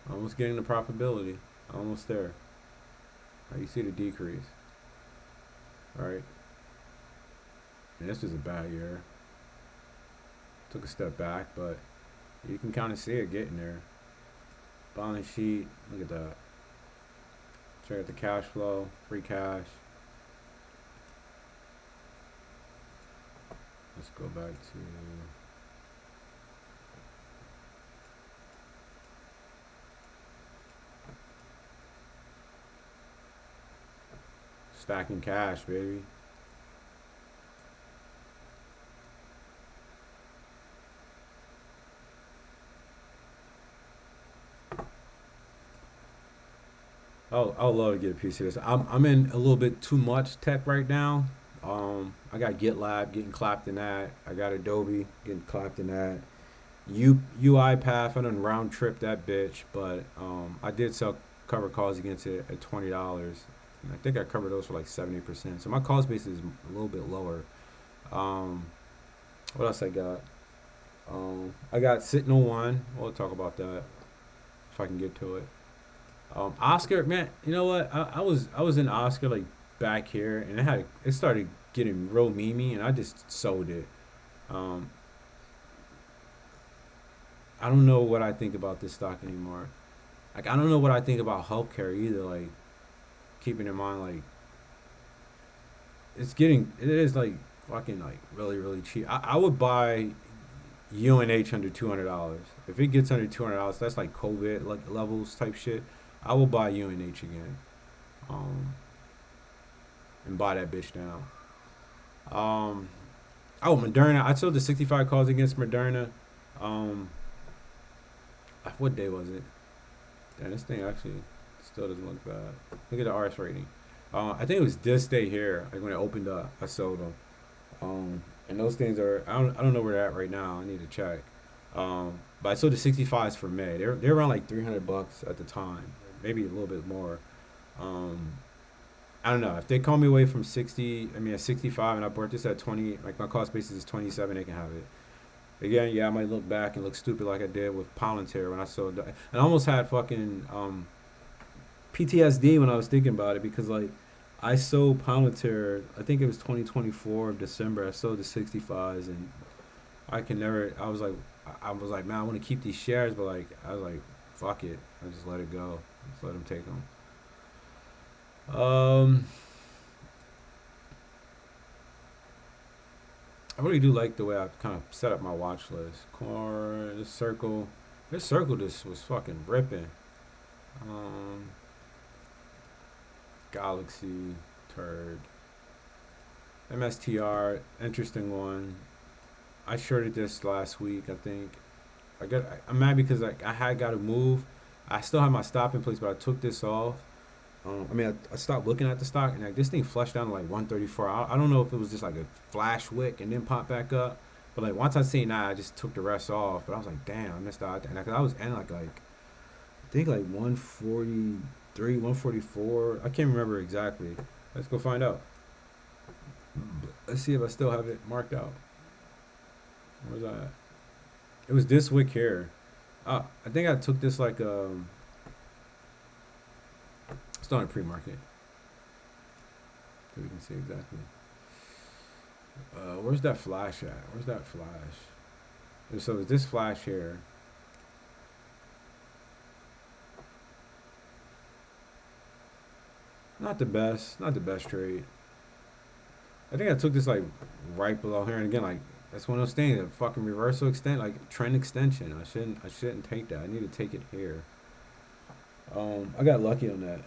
Almost getting the profitability. Almost there. All right, you see the decrease. All right. And this was a bad year. Took a step back, but you can kind of see it getting there. Balance sheet. Look at that. Check out the cash flow. Free cash. Let's go back to stacking cash, baby. Oh, I would love to get a piece of this. I'm in a little bit too much tech right now. I got GitLab getting clapped in that. I got Adobe getting clapped in that. UiPath, I done round trip that bitch, but I did sell cover calls against it at $20. And I think I covered those for like 70%. So my cost base is a little bit lower. What else I got? I got Sentinel One. We'll talk about that if I can get to it. Oscar, man, you know what? I was in Oscar like back here, and it started getting real memey, and I just sold it. Um, I don't know what I think about this stock anymore. Like I don't know what I think about healthcare either. Like keeping in mind like it is like fucking like really really cheap. I would buy UNH under $200. If it gets under $200, that's like COVID like levels type shit. I will buy UNH again, um, and buy that bitch down. Um, oh, Moderna. I sold the 65 calls against Moderna. Um, what day was it? Damn, this thing actually still doesn't look bad. Look at the RS rating. I think it was this day here. Like when it opened up, I sold them. And those things are I don't know where they're at right now. I need to check. But I sold the 65s for May. They're around like $300 at the time, maybe a little bit more. Um, I don't know if they call me away from 60. I mean at 65, and I bought this at 20. Like my cost basis is 27. They can have it. Again, yeah, I might look back and look stupid like I did with Palantir when I sold. And I almost had fucking PTSD when I was thinking about it because like I sold Palantir. I think it was 2024 of December. I sold the 65s, and I can never. I was like, man, I want to keep these shares, but like I was like, fuck it. I just let it go. Just let them take them. Um, I really do like the way I kind of set up my watch list. Core, this circle just was fucking ripping. Um, Galaxy, turd. MSTR, interesting one. I shorted this last week. I think I'm mad because I had got to move. I still have my stop in place, but I took this off. I mean, I stopped looking at the stock, and like this thing flushed down to like 134. I don't know if it was just like a flash wick and then pop back up, but like once I seen that, I just took the rest off. But I was like, damn, I missed out. And I was in like I think like 143, 144. I can't remember exactly. Let's go find out. Let's see if I still have it marked out. Where's that? It was this wick here. I think I took this like it's not a pre-market. So we can see exactly. Where's that flash at? Where's that flash? So it's this flash here. Not the best. Not the best trade. I think I took this like right below here, and again, like that's one of those things. A fucking reversal extent, like trend extension. I shouldn't take that. I need to take it here. I got lucky on that.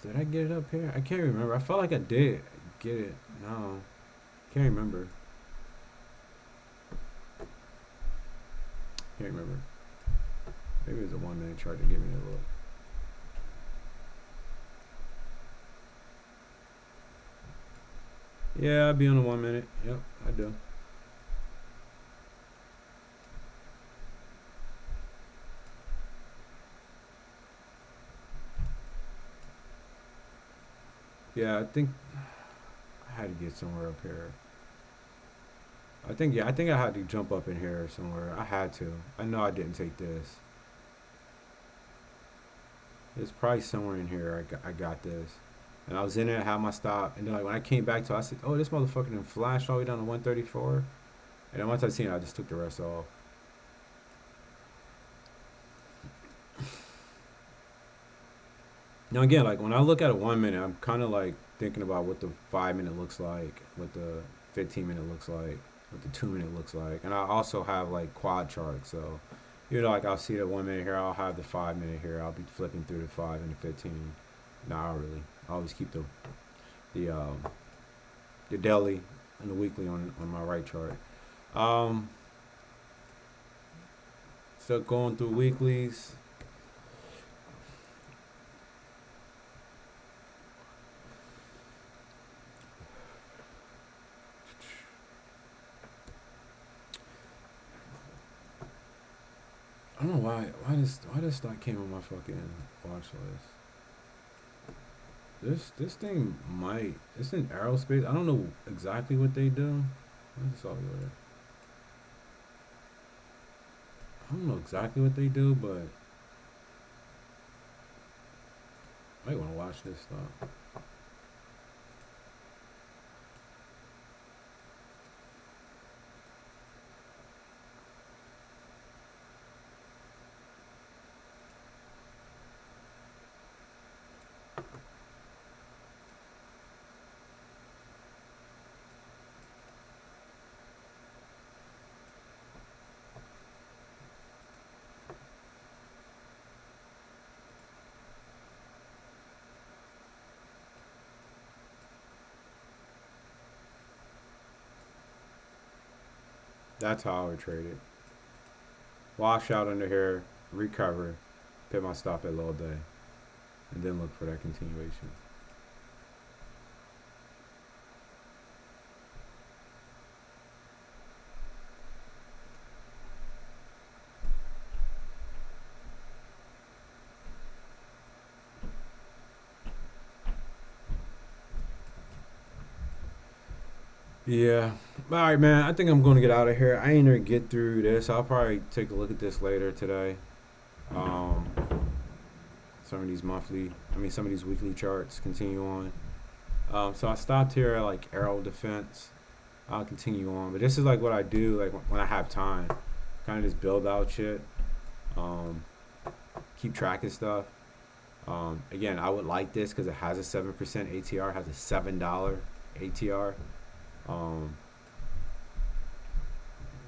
Did I get it up here? I can't remember. I felt like I did get it. No, can't remember. Can't remember. Maybe it's a 1 minute chart to give me a look. Yeah, I'd be on a 1 minute. Yep, I do. Yeah, I think I had to get somewhere up here. I think I had to jump up in here somewhere. I had to. I know I didn't take this. It's probably somewhere in here. I got this. And I was in it, I had my stop, and then like when I came back to it, I said, "Oh, this motherfucker then flashed all the way down to 134." And then once I seen it, I just took the rest off. Now again, like when I look at a 1 minute, I'm kind of like thinking about what the 5 minute looks like, what the 15 minute looks like, what the 2 minute looks like, and I also have like quad charts. So, you know, like I'll see the 1 minute here, I'll have the 5 minute here. I'll be flipping through the 5 and the 15. No, I really. I always keep the the daily and the weekly on my right chart. Um, so going through weeklies. I don't know why this stock came on my fucking watch list. This thing might it's in aerospace. I don't know exactly what they do. Where's this all over? I don't know exactly what they do, but I might want to watch this stuff. That's how I would trade it. Wash out under here, recover, put my stop at low day, and then look for that continuation. Yeah. All right, man. I think I'm going to get out of here. I ain't gonna get through this. I'll probably take a look at this later today. Um, some of these some of these weekly charts continue on. So I stopped here at like Arrow Defense. I'll continue on, but this is like what I do like when I have time. Kind of just build out shit. Um, keep track of stuff. Again, I would like this because it has a 7% ATR, has a $7 ATR. Um,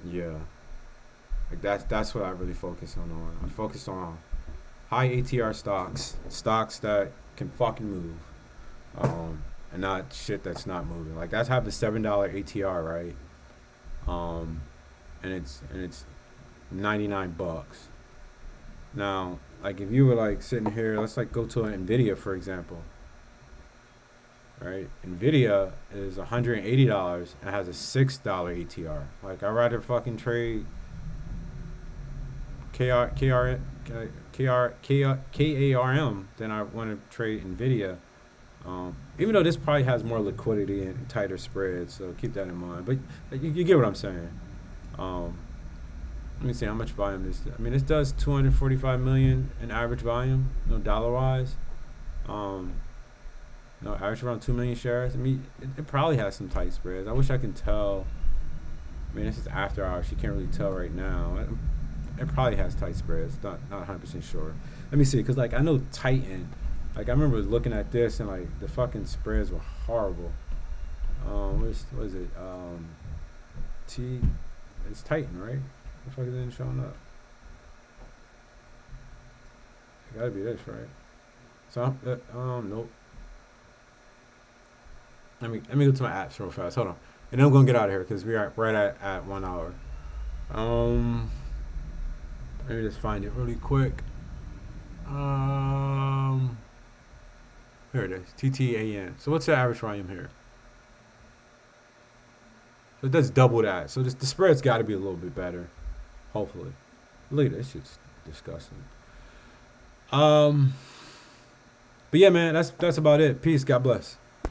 yeah, like that's what I really focus on. I focus on high ATR stocks that can fucking move, and not shit that's not moving. Like that's have the $7 ATR, right? Um, and it's $99. Now, like if you were like sitting here, let's like go to an Nvidia for example, right? Nvidia is $180 and has a $6 ATR. Like I'd rather fucking trade KR, KR, KARM than I want to trade Nvidia. Even though this probably has more liquidity and tighter spreads, so keep that in mind. But you get what I'm saying. Um, Let me see how much volume this. I mean, this does 245 million in average volume, no dollar wise. Um, no, average around 2 million shares. I mean, it probably has some tight spreads. I wish I can tell. I mean, this is after hours. You can't really tell right now. It probably has tight spreads. Not 100% sure. Let me see, because like I know Titan. Like I remember looking at this and like the fucking spreads were horrible. What is it? T. It's Titan, right? The fuck is it showing up? It gotta be this, right? So nope. Let me go to my apps real fast. Hold on, and then I'm gonna get out of here because we are right at 1 hour. Um, Let me just find it really quick. Here it is, TTAN. So what's the average volume here? So it does double that. So the spread's got to be a little bit better, hopefully. Look at this, shit's disgusting. Um, but yeah, man, that's about it. Peace. God bless.